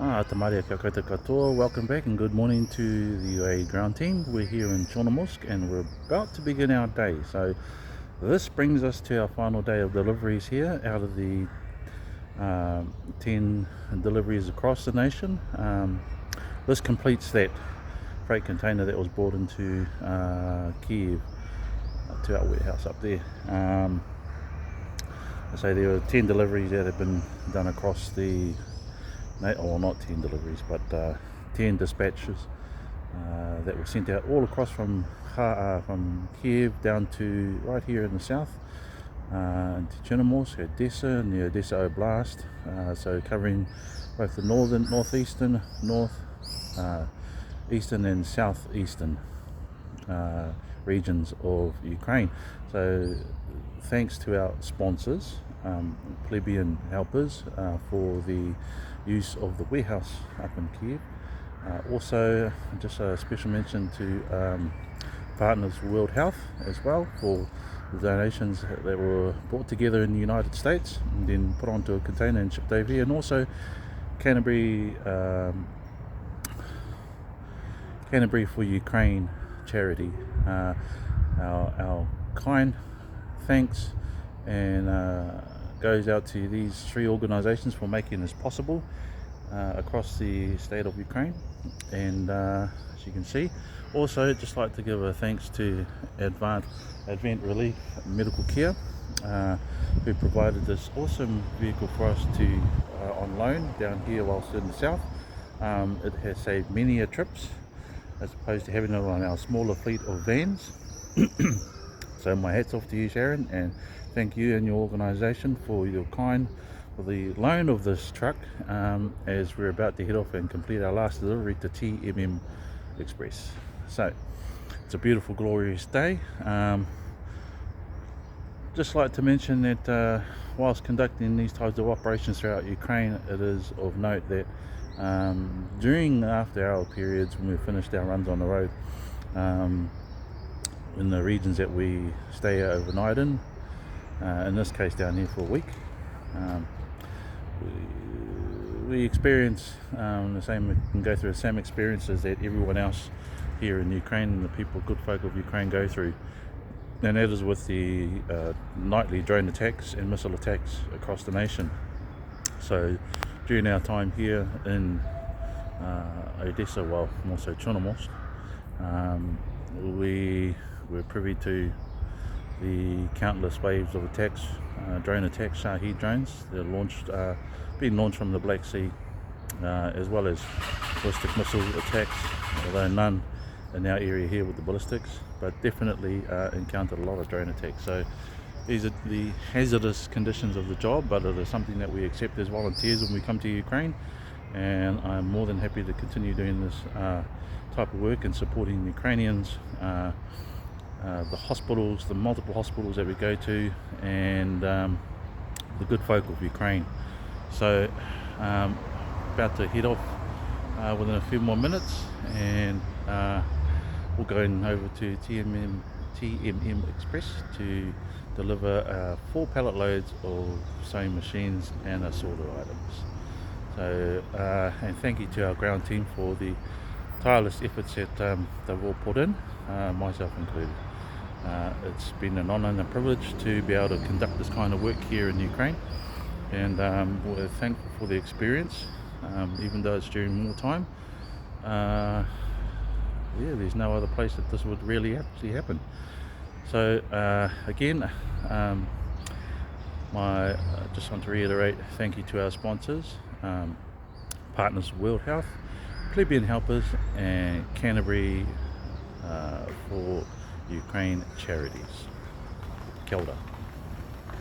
Tamaria kia koutou katoa. Welcome back and good morning to the UAid ground team. We're here in Chornomorsk and we're about to begin our day. So this brings us to our final day of deliveries here out of the 10 deliveries across the nation. This completes that freight container that was brought into Kiev to our warehouse up there. So there were 10 deliveries that have been done across the, well, not 10 deliveries, but 10 dispatches that were sent out all across from Kiev down to right here in the south, into Chornomorsk, Odessa, and the Odessa Oblast, so covering both the northeastern, eastern and southeastern regions of Ukraine. So thanks to our sponsors, Plebeian Helpers, for the use of the warehouse up in Kiev. Also just a special mention to partners World Health as well for the donations that were brought together in the United States and then put onto a container and shipped over here, and also Canterbury for Ukraine charity. Our kind thanks and goes out to these three organizations for making this possible across the state of Ukraine. And as you can see, also just like to give a thanks to AdventRelief Medical Care, who provided this awesome vehicle for us to on loan down here whilst in the south. It has saved many trips as opposed to having it on our smaller fleet of vans. So my hat's off to you, Sharon, and thank you and your organisation for the loan of this truck as we're about to head off and complete our last delivery to TMM Express. So it's a beautiful, glorious day. Just like to mention that whilst conducting these types of operations throughout Ukraine, it is of note that during after-hour periods when we've finished our runs on the road, in the regions that we stay overnight in this case down here for a week, we experience the same, we can go through the same experiences that everyone else here in Ukraine and the good folk of Ukraine go through, and that is with the nightly drone attacks and missile attacks across the nation. So during our time here in Odessa, well, also Chornomorsk, we're privy to the countless waves of attacks, drone attacks, Shahed drones that are being launched from the Black Sea, as well as ballistic missile attacks, although none in our area here with the ballistics, but definitely encountered a lot of drone attacks. So these are the hazardous conditions of the job, but it is something that we accept as volunteers when we come to Ukraine, and I'm more than happy to continue doing this type of work and supporting Ukrainians, the hospitals, the multiple hospitals that we go to, and the good folk of Ukraine. So about to head off within a few more minutes, and we'll go over to TMM Express to deliver 4 pallet loads of sewing machines and assorted items. So and thank you to our ground team for the tireless efforts that they've all put in, myself included. It's been an honour and a privilege to be able to conduct this kind of work here in Ukraine, and we're thankful for the experience, even though it's during wartime. There's no other place that this would really actually happen. So again, I just want to reiterate thank you to our sponsors, partners World Health, Plebeian Helpers, and Canterbury for Ukraine charities. Kia ora.